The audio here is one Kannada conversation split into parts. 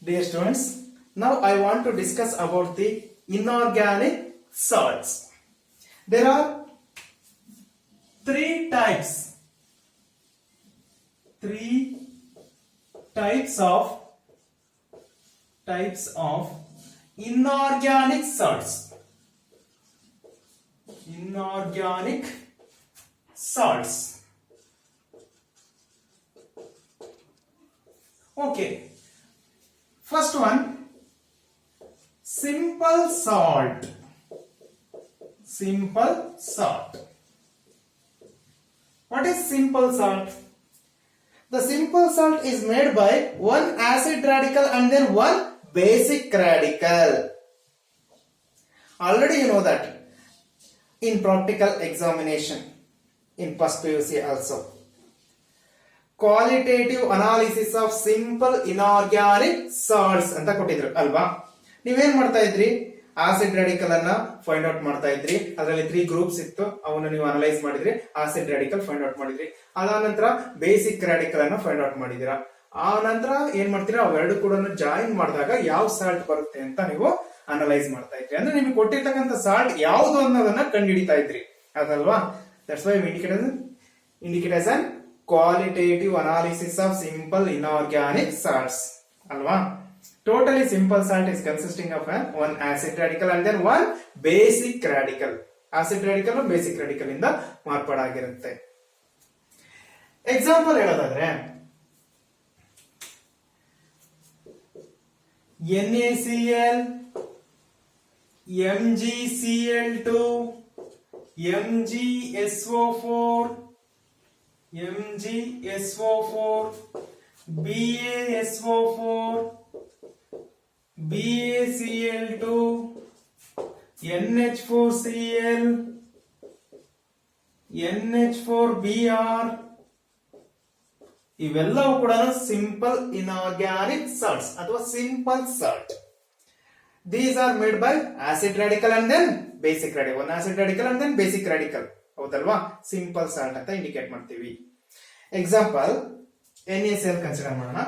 Dear students, now I want to discuss about the inorganic salts. There are three types of inorganic salts. Inorganic salts. Okay. First one, simple salt. Simple salt. What is simple salt? The simple salt is made by one acid radical and then one basic radical. Already you know that in practical examination in first PUC also. Qualitative analysis of simple inorganic salts ಅಂತ ಕೊಟ್ಟಿದ್ರು ಅಲ್ವಾ. ನೀವೇನ್ ಮಾಡ್ತಾ ಇದ್ರಿ, ಆಸಿಡ್ ರಾಡಿಕಲ್ ಅನ್ನ ಫೈಂಡ್ ಔಟ್ ಮಾಡ್ತಾ ಇದ್ರಿ. ಅದರಲ್ಲಿ 3 ಗ್ರೂಪ್ಸ್ ಇತ್ತು, ಅವನ್ನ ನೀವು ಅನಲೈಸ್ ಮಾಡಿದ್ರಿ, ಆಸಿಡ್ ರಾಡಿಕಲ್ ಫೈಂಡ್ ಔಟ್ ಮಾಡಿದ್ರಿ. ಅದಾದ ನಂತರ ಬೇಸಿಕ್ ರಾಡಿಕಲ್ ಅನ್ನ ಫೈಂಡ್ ಔಟ್ ಮಾಡಿದಿರಾ. ಆ ನಂತರ ಏನ್ ಮಾಡ್ತೀರಾ, ಅವೆರಡು ಕೂಡ ಜಾಯಿನ್ ಮಾಡಿದಾಗ ಯಾವ ಸಾಲ್ಟ್ ಬರುತ್ತೆ ಅಂತ ನೀವು ಅನಲೈಸ್ ಮಾಡ್ತಾ ಇದ್ರಿ. ಅಂದ್ರೆ ನಿಮ್ಗೆ ಕೊಟ್ಟಿರ್ತಕ್ಕಂಥ ಸಾಲ್ಟ್ ಯಾವುದು ಅನ್ನೋದನ್ನ ಕಂಡುಹಿಡಿತಾ ಇದ್ರಿ, ಅದಲ್ವಾ. That's why indicate as an qualitative analysis of simple inorganic salts alva. Totally simple salt is consisting of one acid radical and then one basic radical. Acid radical and basic radical ಇಂದ ಮಾರ್ಪಾಡಾಗಿರುತ್ತೆ. ಎಕ್ಸಾಂಪಲ್ ಹೇಳೋದಾದ್ರೆ NaCl, MgCl2, MgSO4, MgSO4, BaSO4, BaCl2, NH4Cl, NH4Br ಇವೆಲ್ಲವೂ ಕೂಡ ಸಿಂಪಲ್ ಇನಾರ್ಗ್ಯಾನಿಕ್ ಸಾಲ್ಟ್ಸ್ ಅಥವಾ simple salt. These are made by acid radical and then basic radical. One acid radical and then basic radical. ಹೌದಲ್ವಾ, ಸಿಂಪಲ್ ಸಾಲ್ಟ್ ಅಂತ ಇಂಡಿಕೇಟ್ ಮಾಡ್ತೀವಿ. ಎಕ್ಸಾಂಪಲ್ NaCl ಕನ್ಸಿಡರ್ ಮಾಡೋಣ.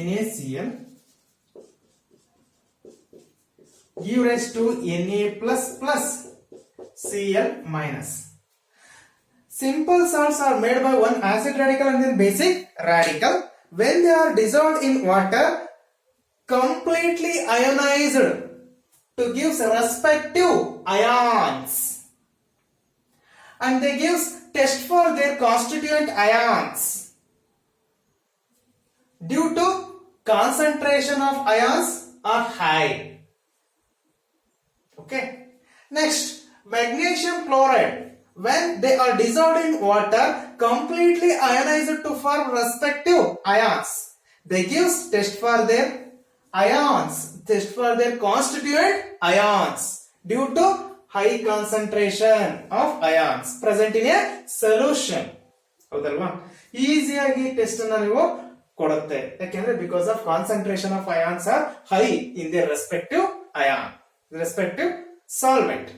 NaCl give rise to Na plus Cl minus. Simple salts are made by one acid radical and then basic radical. When they are dissolved in water, completely ionized to give respective ions. And they give test for their constituent ions. Due to concentration of ions are high. Okay. Next, magnesium chloride. When they are dissolved in water, completely ionized to form respective ions. They give test for their ions, test for their constituent ions due to high concentration of ions present in a solution. ಹೌದಲ್ವಾ, ಈಸಿಯಾಗಿ ಟೆಸ್ಟ್ ಅನ್ನ ನೀವು ಕೊಡುತ್ತೆ. ಯಾಕೆಂದ್ರೆ because of concentration of ions are high in their respective ion, respective solvent.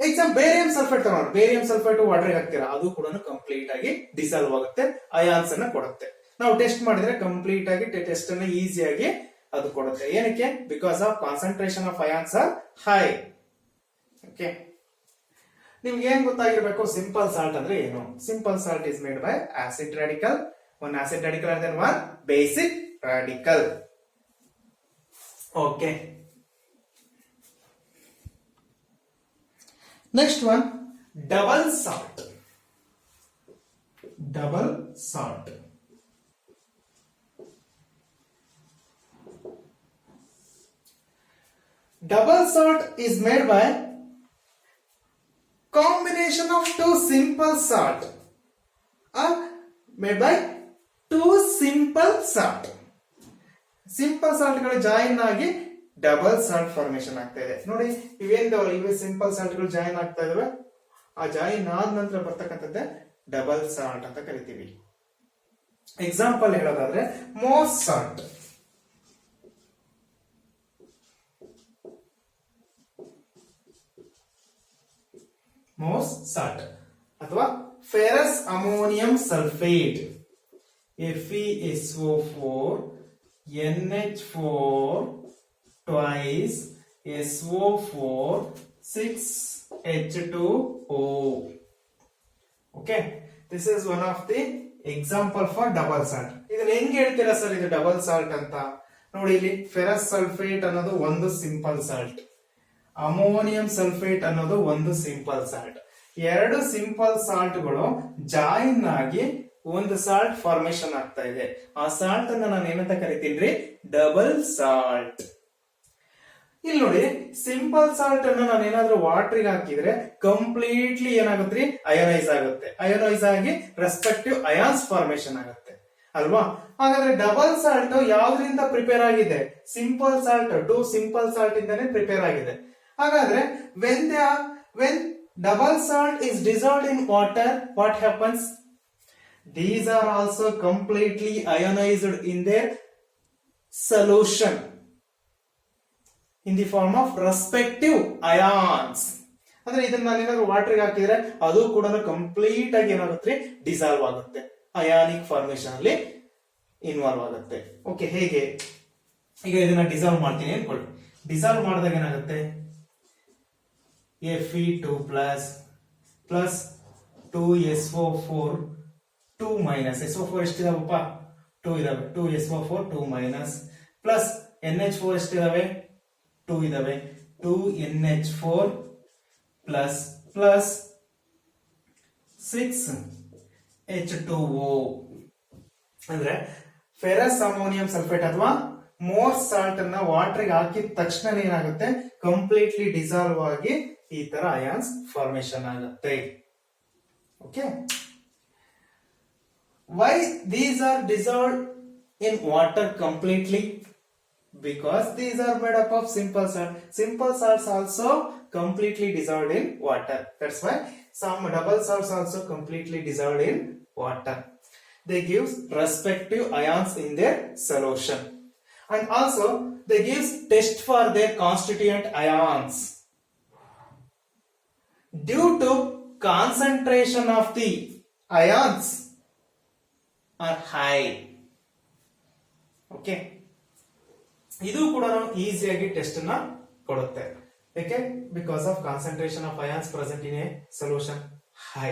Exam barium sulphate ತಗೊಂಡ್ರೆ, ಬೇರಿಯಂ ಸಲ್ಫೇಟ್ ವಾಟರ್ ಹಾಕ್ತೀರಾ, ಅದು ಕೂಡ ಕಂಪ್ಲೀಟ್ ಆಗಿ ಡಿಸಾಲ್ವ್ ಆಗುತ್ತೆ, ಅಯಾನ್ಸ್ ಅನ್ನ ಕೊಡುತ್ತೆ. ನಾವು ಟೆಸ್ಟ್ ಮಾಡಿದ್ರೆ ಕಂಪ್ಲೀಟ್ ಆಗಿ ಟೆಸ್ಟ್ ಅನ್ನ ಈಸಿಯಾಗಿ ಅದು ಕೊಡುತ್ತೆ. ಏನಕ್ಕೆ? Because of concentration of ions are high. Okay, ನಿಮ್ಗೆ ಏನ್ ಗೊತ್ತಾಗಿರ್ಬೇಕು, ಸಿಂಪಲ್ ಸಾಲ್ಟ್ ಅಂದ್ರೆ ಏನು. Simple salt is made by acid radical, one acid radical and then one basic radical. Okay, next one, double salt. Double salt. Double salt is made by combination of two simple salt or made by two simple salt. Simple salt ಗಳು ಜಾಯಿನ್ ಆಗಿ ಡಬಲ್ ಸಾಲ್ಟ್ ಫಾರ್ಮೇಶನ್ ಆಗ್ತಾ ಇದೆ. ನೋಡಿ, ಇವೆ ಸಿಂಪಲ್ ಸಾಲ್ಟ್ ಗಳು ಜಾಯಿನ್ ಆಗ್ತಾ ಇದಾವೆ. ಆ ಜಾಯಿನ್ ಆದ ನಂತರ ಬರ್ತಕ್ಕಂಥದ್ದೇ ಡಬಲ್ ಸಾಲ್ಟ್ ಅಂತ ಕರಿತೀವಿ. ಎಕ್ಸಾಂಪಲ್ ಹೇಳೋದಾದ್ರೆ ಮೋಸ್ ಸಾಲ್ಟ್. ಮೋಸ್ ಸಾಲ್ಟ್ ಅಥವಾ ferrous ammonium sulphate. FeSO4 NH4 twice SO4 6H2O. Okay, this is one of the example for double salt. ಇದನ್ನ ಹೆಂಗೆ ಹೇಳ್ತೀರಾ ಸರ್ ಇದು ಡಬಲ್ ಸಾಲ್ಟ್ ಅಂತ? ನೋಡಿ ಇಲ್ಲಿ ಫೆರಸ್ ಸಲ್ಫೇಟ್ ಅನ್ನೋದು ಒಂದು ಸಿಂಪಲ್ ಸಾಲ್ಟ್, ಅಮೋನಿಯಂ ಸಲ್ಫೇಟ್ ಅನ್ನೋದು ಒಂದು ಸಿಂಪಲ್ ಸಾಲ್ಟ್. ಎರಡು ಸಿಂಪಲ್ ಸಾಲ್ಟ್ ಗಳು ಜಾಯಿನ್ ಆಗಿ ಒಂದು ಸಾಲ್ಟ್ ಫಾರ್ಮೇಶನ್ ಆಗ್ತಾ ಇದೆ. ಆ ಸಾಲ್ಟ್ ಅನ್ನ ನಾನು ಏನಂತ ಕರಿತೀನಿ? Double salt. ಇಲ್ಲಿ ನೋಡಿ, ಸಿಂಪಲ್ ಸಾಲ್ಟ್ ಅನ್ನ ನಾನು ಏನಾದ್ರೂ ವಾಟರ್ಗೆ ಹಾಕಿದ್ರೆ ಕಂಪ್ಲೀಟ್ಲಿ ಏನಾಗುತ್ತೆ? ಅಯೋನೈಸ್ ಆಗುತ್ತೆ. ಅಯೋನೈಸ್ ಆಗಿ ರೆಸ್ಪೆಕ್ಟಿವ್ ಅಯಾನ್ಸ್ ಫಾರ್ಮೇಶನ್ ಆಗುತ್ತೆ ಅಲ್ವಾ? ಹಾಗಾದ್ರೆ ಡಬಲ್ ಸಾಲ್ಟ್ ಯಾವ್ದ್ರಿಂದ ಪ್ರಿಪೇರ್ ಆಗಿದೆ? Simple salt, two simple salt ಇಂದಾನೆ ಪ್ರಿಪೇರ್ ಆಗಿದೆ. ಹಾಗಾದ್ರೆ when double salt is dissolved in water, what happens? These are also completely ionized in their solution in the form of respective ions. ಅಂದ್ರೆ ಇದನ್ನ ನಾನು ಏನಾದ್ರು ವಾಟರ್ಗೆ ಹಾಕಿದ್ರೆ ಅದು ಕೂಡ ಕಂಪ್ಲೀಟ್ ಆಗಿ ಏನಾಗುತ್ತೆ? ಡಿಸಾಲ್ವ್ ಆಗುತ್ತೆ, ಅಯಾನಿಕ್ ಫಾರ್ಮೇಶನ್ ಅಲ್ಲಿ ಇನ್ವಾಲ್ವ್ ಆಗುತ್ತೆ. ಓಕೆ, ಹೇಗೆ? ಈಗ ಇದನ್ನ ಡಿಸಾಲ್ವ್ ಮಾಡ್ತೀನಿ ಅನ್ಕೊಳ್ಳಿ. ಡಿಸಾಲ್ವ್ ಮಾಡಿದಾಗ ಏನಾಗುತ್ತೆ? Fe2 plus 2SO4 2 minus SO4 ಎಷ್ಟಿದಾವಪ್ಪ? 2 ಇದಾವೆ. 2SO4 2 minus plus NH4 ಎಷ್ಟಿದಾವೆ? 2 ಇದಾವೆ. 2NH4 plus 6H2O. ಅಂದ್ರೆ ಫೆರಸ್ ಅಮೋನಿಯಂ ಸಲ್ಫೇಟ್ ಅಥವಾ ಮೋರ್ ಸಾಲ್ಟ್ ಅನ್ನ ವಾಟರ್ಗೆ ಹಾಕಿದ ತಕ್ಷಣ ಏನಾಗುತ್ತೆ? ಕಂಪ್ಲೀಟ್ಲಿ ಡಿಸಾಲ್ವ್ ಆಗಿ ಈ ತರ ಅಯಾನ್ಸ್ ಫಾರ್ಮೇಶನ್ ಆಗುತ್ತೆ. Okay, Y these are dissolved in water completely? Because these are made up of simple salt. Simple salts also completely dissolved in water. That's why some double salts also completely dissolved in water. They give respective ions in their solution. And also they give test for their constituent ions. Due to concentration of the ions are high. Okay, ಇದು ಕೂಡ ಈಸಿಯಾಗಿ ಟೆಸ್ಟ್ ನ ಕೊಡುತ್ತೆ. ಯಾಕೆ? Because of concentration of ions present in a solution high.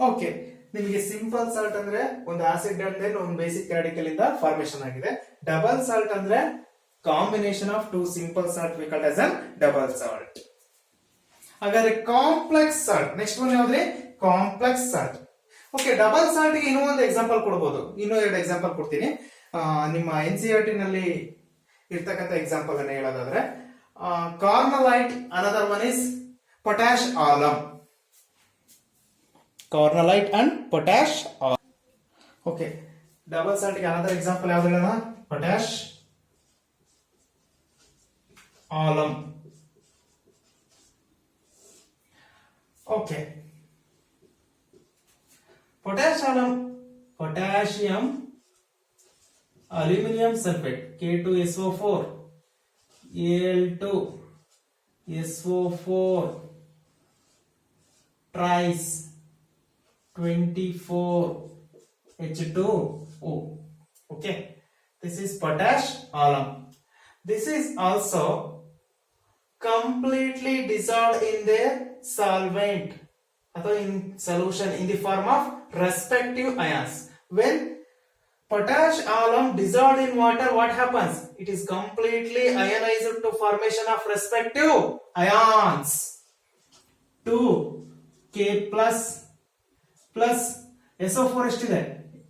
Okay, ನಿಮಗೆ ಸಿಂಪಲ್ ಸಾಲ್ಟ್ ಅಂದ್ರೆ ಒಂದು ಆಸಿಡ್ ಅಂದ್ರೆ ಒಂದು ಬೇಸಿಕ್ ರಾಡಿಕಲ್ ಇಂದ ಫಾರ್ಮೇಶನ್ ಆಗಿದೆ. ಡಬಲ್ ಸಾಲ್ಟ್ ಅಂದ್ರೆ combination of two simple salt we called as a double salt. ಹಾಗಾದ್ರೆ ಕಾಂಪ್ಲೆಕ್ಸ್ ಸಾಲ್ಟ್ ನೆಕ್ಸ್ಟ್ ಒನ್ ಯಾವ್ದ್ರಿ? Complex salt. Okay, double salt ಗೆ ಇನ್ನೂ ಒಂದು ಎಕ್ಸಾಂಪಲ್ ಕೊಡಬಹುದು. ಇನ್ನೂ ಎರಡು ಎಕ್ಸಾಂಪಲ್ ಕೊಡ್ತೀನಿ. ನಿಮ್ಮ NCERT ನಲ್ಲಿ ಇರ್ತಕ್ಕಂಥ ಎಕ್ಸಾಂಪಲ್ ಅನ್ನ ಹೇಳೋದಾದ್ರೆ carnallite, another one is potash alum. Carnallite and potash alum. Okay, double salt ಗೆ ಅನದರ್ ಎಕ್ಸಾಂಪಲ್ ಯಾವ್ದು ಹೇಳೋಣ? Potash alum. Okay, potash alum, potassium aluminum sulfate K2SO4 Al2SO4 trice 24H2O. Okay, this is potash alum. This is also completely dissolved in their solvent or in solution in the form of respective ions. When potash alum dissolved in water, what happens? It is completely ionized to formation of respective ions. 2K plus SO4 ಎಷ್ಟಿದೆ?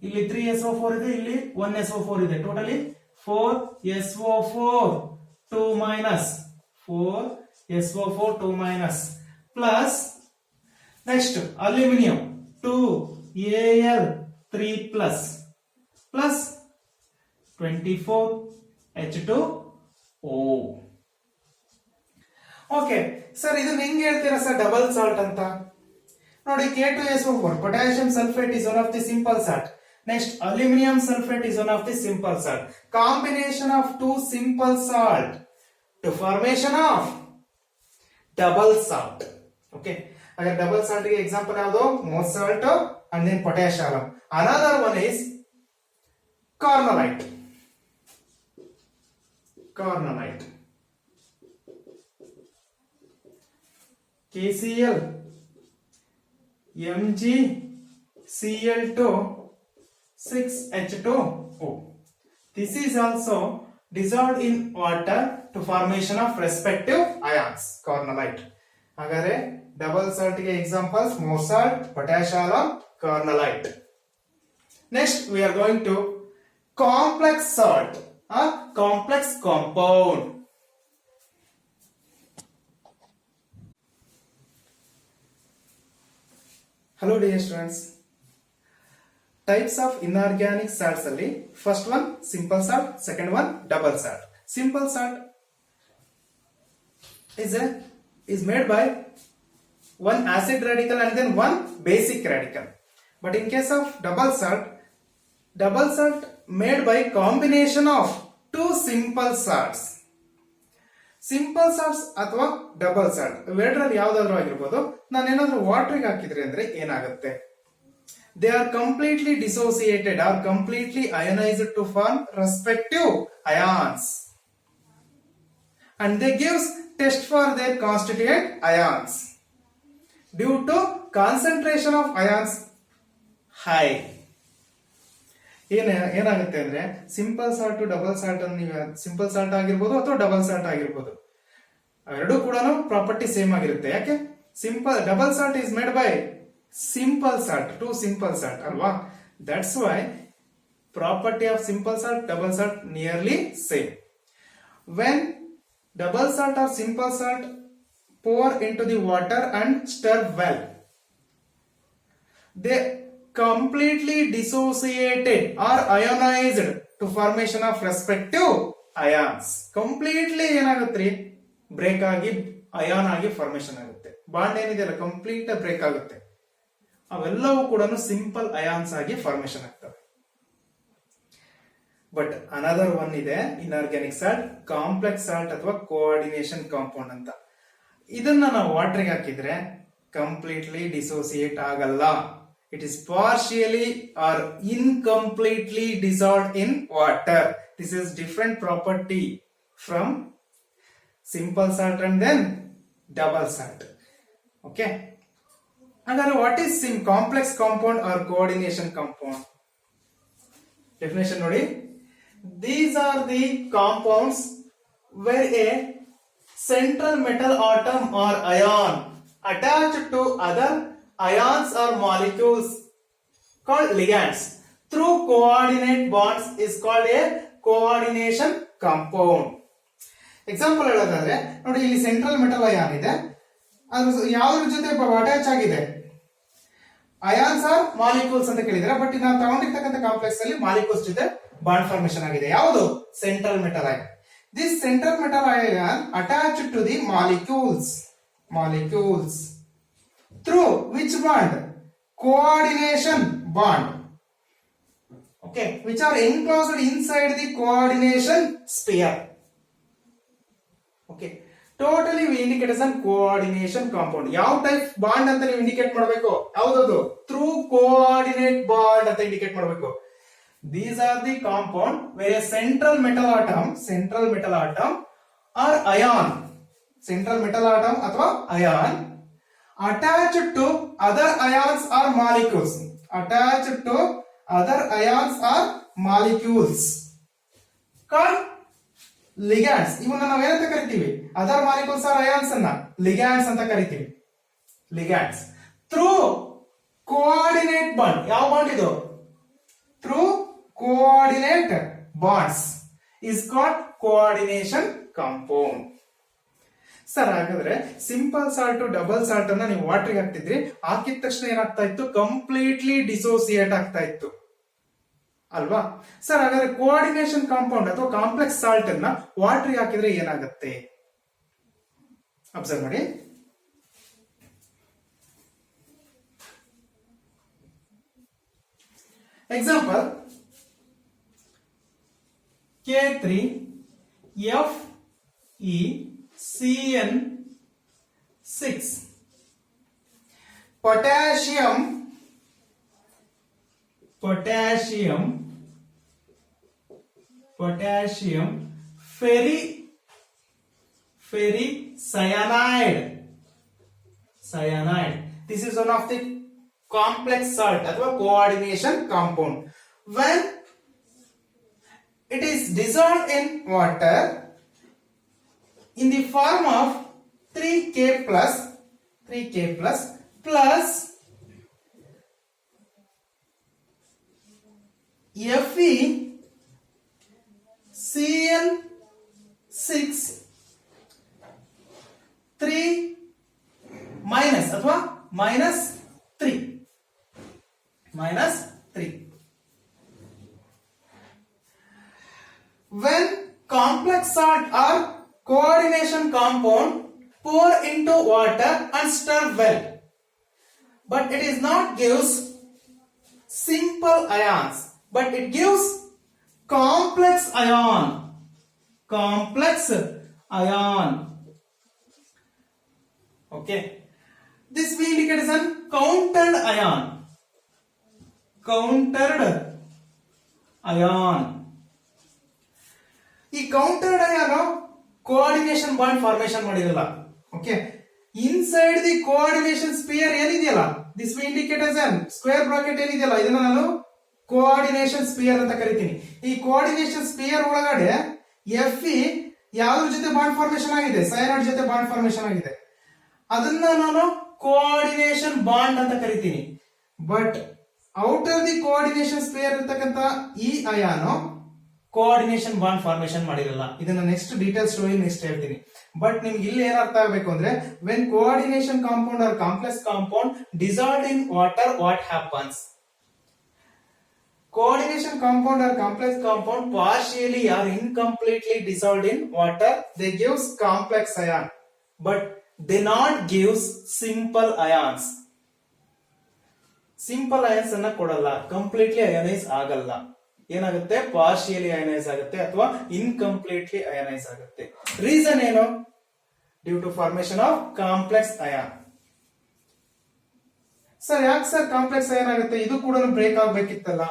ಇಲ್ಲಿ 3SO4 ಇದೆ, ಇಲ್ಲಿ 1SO4 ಇದೆ. Totally 4SO4 2 minus 4SO4 2 minus plus next aluminum 2Al3 plus 24H2O. Okay sir, ಇದನ್ನ ಹೆಂಗೆ ಹೇಳ್ತೀರಾ ಸರ್ ಡಬಲ್ ಸಾಲ್ಟ್ ಅಂತ? ನೋಡಿ, K2SO4 potassium sulfate is one of the simple salt. Next, aluminum sulfate is one of the simple salt. Combination of two simple salt to formation of double salt. Okay, ಹಾಗಾದ್ರೆ ಡಬಲ್ ಸಾಲ್ಟ್ ಗೆ ಎಕ್ಸಾಂಪಲ್ ಯಾವುದು? Mohr salt and then potassium. Another one is carnallite. Carnallite, KCl, MgCl2, 6H2O. This is also dissolved in water to formation of respective ions. Cornellite. ಹಾಗಾದ್ರೆ ಡಬಲ್ ಸಾಲ್ಟ್ ಗೆ examples Mohr salt, potassium, carnallite. Next we are going to complex salt, complex compound. Hello dear students. Types of inorganic salts ಅಲ್ಲಿ first one simple salt, second one double salt. Simple salt is made by one acid radical and then one basic radical. But in case of double salt made by combination of two simple salts. Simple salts ಅಥವಾ ಡಬಲ್ ಸಾಲ್ಟ್ ಇವೆರಡರಲ್ಲಿ ಯಾವ್ದಾದ್ರು ಆಗಿರ್ಬೋದು. ನಾನು ಏನಾದ್ರೂ ವಾಟರ್ ಹಾಕಿದ್ರೆ ಅಂದ್ರೆ ಏನಾಗುತ್ತೆ? They are completely dissociated or completely ionised to form respective ions and they gives test for their constituent ions due to concentration of ions high. ಏನಾಗುತ್ತೆ ಅಂದ್ರೆ ಸಿಂಪಲ್ ಸಾಲ್ಟ್ ಡಬಲ್ ಸಾಲ್ಟ್ ನೀವು ಸಿಂಪಲ್ ಸಾಲ್ಟ್ ಆಗಿರ್ಬೋದು ಅಥವಾ ಡಬಲ್ ಸಾಲ್ಟ್ ಆಗಿರ್ಬೋದು, ಎರಡೂ ಕೂಡ ಪ್ರಾಪರ್ಟಿ ಸೇಮ್ ಆಗಿರುತ್ತೆ. ಯಾಕೆ? Simple double salt is made by simple salt, two simple salt ಅಲ್ವಾ? That's why property of simple salt double salt nearly same. When double salt are simple salt pour into the water and stir well, they completely dissociated or ionized to formation of respective ions. Completely ಏನಾಗುತ್ತೆ? ಬ್ರೇಕ್ ಆಗಿ ಅಯಾನ್ ಆಗಿ ಫಾರ್ಮೇಶನ್ ಆಗುತ್ತೆ. ಬಾಂಡ್ ಏನಿದೆಯಲ್ಲ ಕಂಪ್ಲೀಟ್ ಬ್ರೇಕ್ ಆಗುತ್ತೆ. ಅವೆಲ್ಲವೂ ಕೂಡ ಸಿಂಪಲ್ ಅಯಾನ್ಸ್ ಆಗಿ ಫಾರ್ಮೇಶನ್ ಆಗ್ತವೆ. ಬಟ್ ಅನದರ್ ಒನ್ ಇದೆ ಇನ್ಆರ್ಗ್ಯಾನಿಕ್ ಸಾಲ್ಟ್, ಕಾಂಪ್ಲೆಕ್ಸ್ ಸಾಲ್ಟ್ ಅಥವಾ ಕೋಆರ್ಡಿನೇಷನ್ ಕಾಂಪೌಂಡ್ ಅಂತ. ಇದನ್ನ ನಾವು ವಾಟರ್ಗೆ ಹಾಕಿದ್ರೆ ಕಂಪ್ಲೀಟ್ಲಿ ಡಿಸೋಸಿಯೇಟ್ ಆಗಲ್ಲ. It is partially or incompletely dissolved in water. This is different property from simple salt and then double salt. Okay. And what is complex compound or coordination compound? Definition nodi. These are the compounds where a central metal atom or ion attached to other ions or molecules called ligands through coordinate bonds is called a coordination compound. Example ಹೇಳೋದಾದ್ರೆ ನೋಡಿ, ಇಲ್ಲಿ ಸೆಂಟ್ರಲ್ ಮೆಟಲ್ ಅಯಾನ್ ಇದೆ, ಅದು ಯಾವ್ದ್ರ ಜೊತೆ ಅಟ್ಯಾಚ್ ಆಗಿದೆ? ಅಯಾನ್ಸ್ ಆರ್ ಮಾಲಿಕ್ಯೂಲ್ಸ್ ಅಂತ ಕೇಳಿದ್ರೆ, ಬಟ್ ನಾವು ತಗೊಂಡಿರ್ತಕ್ಕಂಥ ಕಾಂಪ್ಲೆಕ್ಸ್ ಅಲ್ಲಿ ಮಾಲಿಕ್ಯೂಲ್ಸ್ ಜೊತೆ ಬಾಂಡ್ ಫಾರ್ಮೇಶನ್ ಆಗಿದೆ. ಯಾವುದು? Central metal ion. This central metal ion attached to the molecules through which bond? Coordination bond. Okay, which are enclosed inside the coordination sphere. Okay, totally we indicate as a coordination compound. ಯಾವ ಟೈಪ್ ಬಾಂಡ್ ಅಂತ ನೀವು ಇಂಡಿಕೇಟ್ ಮಾಡಬೇಕು? ಯಾವುದು? ಥ್ರೂ ಕೋಆರ್ಡಿನೇಟ್ ಬಾಂಡ್ ಅಂತ ಇಂಡಿಕೇಟ್ ಮಾಡಬೇಕು. These are the compound where a central metal atom or ion, central metal atom ಅಥವಾ ion attached to other ions or molecules, called ligands. ಇವನ್ನ ನಾವು ಏನಂತ ಕರಿತೀವಿ? ಅದರ್ ಮಾಲಿಕ್ಯೂಲ್ಸ್ ಆರ್ ಅಯಾನ್ಸ್ ಅನ್ನ ಲಿಗ್ಯಾಂಡ್ಸ್ ಅಂತ ಕರಿತೀವಿ. Ligands through coordinate bond. ಯಾವ ಬಾಂಡ್ ಇದು? Through coordinate bonds is called coordination compound. Sir, ಹಾಗಾದ್ರೆ ಸಿಂಪಲ್ ಸಾಲ್ಟ್ ಡಬಲ್ ಸಾಲ್ಟ್ ಅನ್ನ ನೀವು ವಾಟರ್ಗೆ ಹಾಕ್ತಿದ್ರಿ, ಹಾಕಿದ ತಕ್ಷಣ ಏನಾಗ್ತಾ ಇತ್ತು? ಕಂಪ್ಲೀಟ್ಲಿ ಡಿಸೋಸಿಯೇಟ್ ಆಗ್ತಾ ಇತ್ತು ಅಲ್ವಾ? ಸರ್, ಹಾಗಾದ್ರೆ ಕೋಆರ್ಡಿನೇಷನ್ ಕಾಂಪೌಂಡ್ ಅಥವಾ ಕಾಂಪ್ಲೆಕ್ಸ್ ಸಾಲ್ಟ್ ಅನ್ನ ವಾಟರ್ಗೆ ಹಾಕಿದ್ರೆ ಏನಾಗುತ್ತೆ? ಅಬ್ಸರ್ವ್ ಮಾಡಿ. Example K3FeCN6. potassium ferricyanide. This is one of the complex salt ಅಥವಾ coordination compound. When it is dissolved in water in the form of 3K plus FeCN6 3 minus ಅಥವಾ minus 3 when complex salt or coordination compound pour into water and stir well, but it is not gives simple ions, but it gives complex ion. Okay, this we indicate as an countered ion. ಈ countered ion coordination bond formation ಮಾಡಿರಲ್ಲ. Okay, inside the coordination sphere ಏನಿದೆಯಲ್ಲ, this we indicate as an square bracket ಏನಿದೆಯಲ್ಲ, ಇದನ್ನ ನಾನು ಕೋಆರ್ಡಿನೇಷನ್ ಸ್ಪಿಯರ್ ಅಂತ ಕರಿತೀನಿ. ಈ ಕೋಆರ್ಡಿನೇಷನ್ ಸ್ಪಿಯರ್ ಒಳಗಡೆ Fe ಯಾವ್ದ್ರ ಜೊತೆ ಬಾಂಡ್ ಫಾರ್ಮೇಶನ್ ಆಗಿದೆ, ಸೈನೈಡ್ ಜೊತೆ ಬಾಂಡ್ ಫಾರ್ಮೇಶನ್ ಆಗಿದೆ, ಅದನ್ನ ನಾನು ಕೋಆರ್ಡಿನೇಷನ್ ಬಾಂಡ್ ಅಂತ ಕರಿತೀನಿ. But outer the coordination sphere ಇರ್ತಕ್ಕಂತ ಈ ಅಯಾನು ಕೋಆರ್ಡಿನೇಷನ್ ಬಾಂಡ್ ಫಾರ್ಮೇಶನ್ ಮಾಡಿರಲ್ಲ. ಇದನ್ನ ನೆಕ್ಸ್ಟ್ ಡೀಟೇಲ್ ಸ್ಟೋರಿ ನೆಕ್ಸ್ಟ್ ಹೇಳ್ತೀನಿ. ಬಟ್ ನಿಮ್ಗೆ ಇಲ್ಲಿ ಏನ್ ಅರ್ಥ ಆಗಬೇಕು ಅಂದ್ರೆ, when coordination compound or complex compound dissolved in water, what happens? Coordination compound or complex compound partially or incompletely dissolved in water, they gives complex ion, but they not gives simple ions. Simple ions ಅನ್ನ ಕೊಡಲ್ಲ, ಕಂಪ್ಲೀಟ್ಲಿ ಅಯನೈಸ್ ಆಗಲ್ಲ. ಏನಾಗುತ್ತೆ, ಪಾರ್ಶಿಯಲಿ ಅಯನೈಸ್ ಆಗುತ್ತೆ ಅಥವಾ ಇನ್ಕಂಪ್ಲೀಟ್ಲಿ ಅಯನೈಸ್ ಆಗುತ್ತೆ. ರೀಸನ್ ಏನು? Due to formation of complex ion. Sir ಯಾಕೆ ಸರ್ ಕಾಂಪ್ಲೆಕ್ಸ್ ಅಯಾನ್ ಆಗುತ್ತೆ? ಇದು ಕೂಡ ಬ್ರೇಕ್ ಆಗ್ಬೇಕಿತ್ತಲ್ಲ.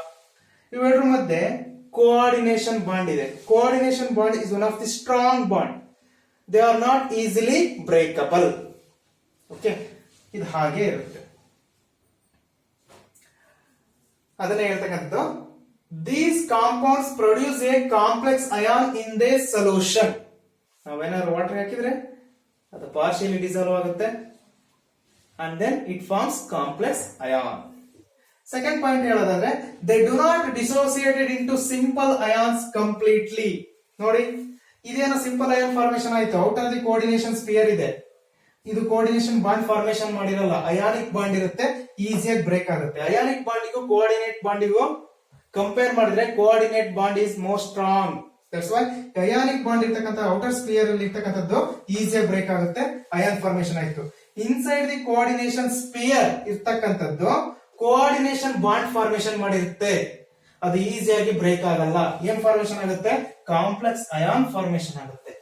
ಇವೆರಡರ ಮಧ್ಯೆ ಕೋಆರ್ಡಿನೇಷನ್ ಬಾಂಡ್ ಇದೆ. Coordination bond is one of the strong bond. They are not easily breakable. Okay, ಇದು ಹಾಗೆ ಇರುತ್ತೆ. ಅದನ್ನ ಹೇಳ್ತಕ್ಕಂಥದ್ದು, these compounds produce a complex ion in the solution. ನಾವೇನಾದ್ರು ವಾಟರ್ ಹಾಕಿದ್ರೆ ಅದು ಪಾರ್ಶಿಯಲಿ ಡಿಸಾಲ್ವ್ ಆಗುತ್ತೆ and then it forms complex ion. Second point ಹೇಳೋದಾದ್ರೆ, they do not dissociated into simple ions completely. ನೋಡಿ, ಇದೇನೋ ಸಿಂಪಲ್ ಅಯಾನ್ ಫಾರ್ಮೇಶನ್ ಆಯ್ತು, ಔಟರ್ ದಿ ಕೋಆರ್ಡಿನೇಷನ್ ಸ್ಪಿಯರ್ ಇದೆ, ಇದು ಕೋಆರ್ಡಿನೇಷನ್ ಬಾಂಡ್ ಫಾರ್ಮೇಶನ್ ಮಾಡಿರಲ್ಲ, ಅಯಾನಿಕ್ ಬಾಂಡ್ ಇರುತ್ತೆ, ಈಸಿಯಾಗಿ ಬ್ರೇಕ್ ಆಗುತ್ತೆ. ಅಯಾನಿಕ್ ಬಾಂಡಿಗೂ ಕೋಆರ್ಡಿನೇಟ್ ಬಾಂಡಿಗೂ ಕಂಪೇರ್ ಮಾಡಿದ್ರೆ coordinate bond is more strong. That's why ionic bond ಇರ್ತಕ್ಕಂಥ ಔಟರ್ ಸ್ಪಿಯರ್ ಅಲ್ಲಿ ಇರ್ತಕ್ಕಂಥದ್ದು ಈಸಿಯಾಗಿ ಬ್ರೇಕ್ ಆಗುತ್ತೆ, ಅಯಾನ್ ಫಾರ್ಮೇಶನ್ ಆಯ್ತು. ಇನ್ಸೈಡ್ ದಿ ಕೋಆರ್ಡಿನೇಷನ್ ಸ್ಪಿಯರ್ ಇರ್ತಕ್ಕಂಥದ್ದು ಕೋಆರ್ಡಿನೇಷನ್ ಬಾಂಡ್ ಫಾರ್ಮೇಶನ್ ಮಾಡಿರುತ್ತೆ, ಅದು ಈಸಿಯಾಗಿ ಬ್ರೇಕ್ ಆಗಲ್ಲ. ಏನ್ ಫಾರ್ಮೇಶನ್ ಆಗುತ್ತೆ? ಕಾಂಪ್ಲೆಕ್ಸ್ ಅಯಾನ್ ಫಾರ್ಮೇಶನ್ ಆಗುತ್ತೆ.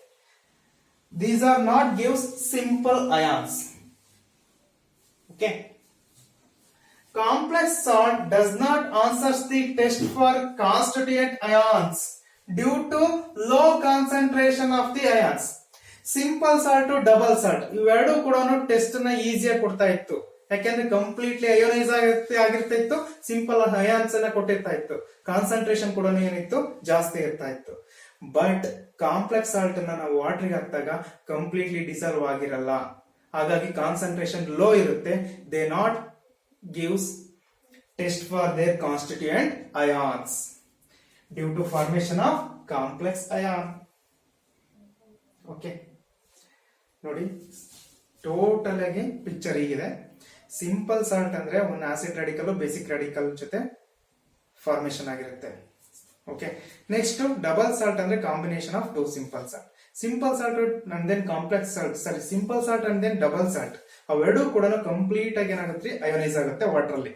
These are not gives simple ions. Okay. Complex salt does not answer the test for constituent ions due to low concentration of the ions. Simple salt to double salt ಇವೆರಡು ಕೂಡ ಟೆಸ್ಟ್ ನ ಈಸಿಯಾಗಿ ಕೊಡ್ತಾ ಇತ್ತು. ಯಾಕೆಂದ್ರೆ ಕಂಪ್ಲೀಟ್ಲಿ ಅಯೋನೈಸ್ ಆಗಿರ್ತಾ ಇತ್ತು, ಸಿಂಪಲ್ ಅಯಾನ್ಸ್ ಅನ್ನ ಕೊಟ್ಟಿರ್ತಾ ಇತ್ತು, ಕಾನ್ಸಂಟ್ರೇಷನ್ ಕೂಡ ಏನಿತ್ತು ಜಾಸ್ತಿ ಇರ್ತಾ ಇತ್ತು. ಬಟ್ ಕಾಂಪ್ಲೆಕ್ಸ್ ಸಾಲ್ಟ್ ಅನ್ನ ನಾವು ವಾಟರ್ಗೆ ಹಾಕಿದಾಗ ಕಂಪ್ಲೀಟ್ಲಿ ಡಿಸಾಲ್ವ್ ಆಗಿರಲ್ಲ, ಹಾಗಾಗಿ ಕಾನ್ಸಂಟ್ರೇಷನ್ ಲೋ ಇರುತ್ತೆ. They not gives test for their constituent ions due to formation of complex ion. Okay, ನೋಡಿ ಟೋಟಲ್ ಆಗಿ ಪಿಕ್ಚರ್ ಹೀಗಿದೆ. ಸಿಂಪಲ್ ಸಾಲ್ಟ್ ಅಂದ್ರೆ ಒಂದು ಆಸಿಡ್ ರಾಡಿಕಲ್ ಬೇಸಿಕ್ ರಾಡಿಕಲ್ ಜೊತೆ ಫಾರ್ಮೇಶನ್ ಆಗಿರುತ್ತೆ. ಓಕೆ, ನೆಕ್ಸ್ಟ್ ಡಬಲ್ ಸಾಲ್ಟ್ ಅಂದ್ರೆ combination of two simple salt. Simple salt and then complex salt, sorry simple salt and then double salt, ಅವೆರಡೂ ಕೂಡ ಕಂಪ್ಲೀಟ್ ಆಗಿ ಏನಾಗುತ್ತೆ, ಅಯೋನೈಸ್ ಆಗುತ್ತೆ ವಾಟರ್ ಅಲ್ಲಿ.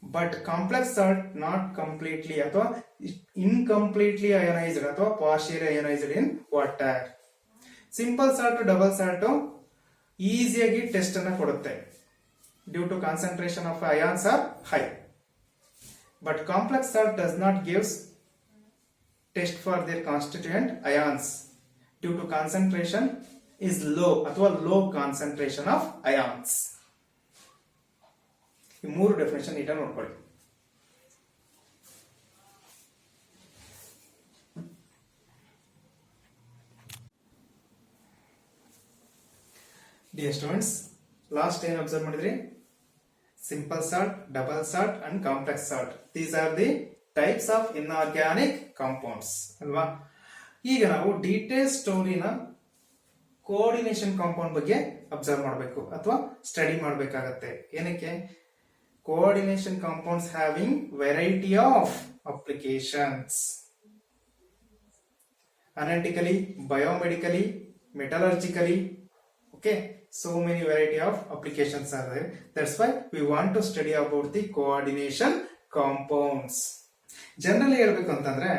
But complex salt not completely ಅಥವಾ ಇನ್ಕಂಪ್ಲೀಟ್ಲಿ ಅಯೋನೈಸ್ಡ್ ಅಥವಾ partially ಅಯೋನೈಸ್ಡ್ in water. Simple salt double salt ಈಸಿಯಾಗಿ ಟೆಸ್ಟ್ ಅನ್ನ ಕೊಡುತ್ತೆ. due to concentration of ions are high. But complex salt does not give test for their constituent ions due to concentration is low ಅಥವಾ low concentration of ions. ಈ ಮೂರು ಡೆಫಿನೇಷನ್ ನೀಟಾಗಿ ನೋಡ್ಕೊಳ್ಳಿ. Dear students, last ಏನು ಅಬ್ಸರ್ವ್ ಮಾಡಿದ್ರಿ? Simple salt, double salt and complex salt. These are the types of inorganic compounds. ಅಲ್ವಾ? ಈಗ ನಾವು ಡೀಟೇಲ್ ಸ್ಟೋರಿನ ಕೋಆರ್ಡಿನೇಷನ್ ಕಾಂಪೌಂಡ್ ಬಗ್ಗೆ ಅಬ್ಸರ್ವ್ ಮಾಡಬೇಕು ಅಥವಾ ಸ್ಟಡಿ ಮಾಡಬೇಕಾಗತ್ತೆ. ಏನಕ್ಕೆ? Coordination compounds having variety of applications. Analytically, biomedically, metallurgically, okay, so many variety of applications are there. That's why we want to study about the coordination compounds. Generally ಹೇಳ್ಬೇಕು ಅಂತಂದ್ರೆ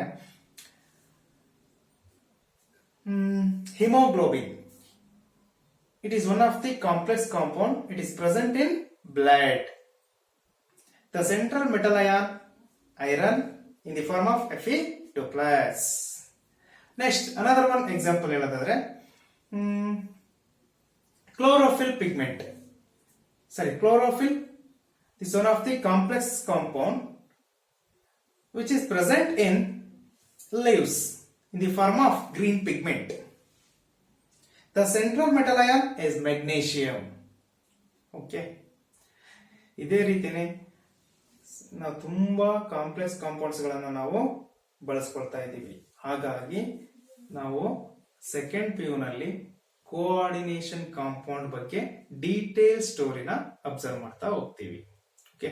hemoglobin, it is one of the complex compound. It is present in blood. The central metal iron in the form of Fe2+. Next, another one example ಹೇಳೋದಾದ್ರೆ chlorophyll pigment. Chlorophyll is one of the complex compound which is present in leaves in the form of green pigment. The central metal ion is magnesium. Okay. ಇದೇ ರೀತಿನೇ ನಾವು ತುಂಬಾ ಕಾಂಪ್ಲೆಕ್ಸ್ ಕಾಂಪೌಂಡ್ಸ್ ಗಳನ್ನು ನಾವು ಬಳಸ್ಕೊಳ್ತಾ ಇದ್ದೀವಿ. ಹಾಗಾಗಿ ನಾವು ಸೆಕೆಂಡ್ PU ನಲ್ಲಿ ಕೋಆರ್ಡಿನೇಷನ್ ಕಾಂಪೌಂಡ್ ಬಗ್ಗೆ ಡೀಟೇಲ್ ಸ್ಟೋರಿನ ಅಬ್ಸರ್ವ್ ಮಾಡ್ತಾ ಹೋಗ್ತೀವಿ. ಓಕೆ.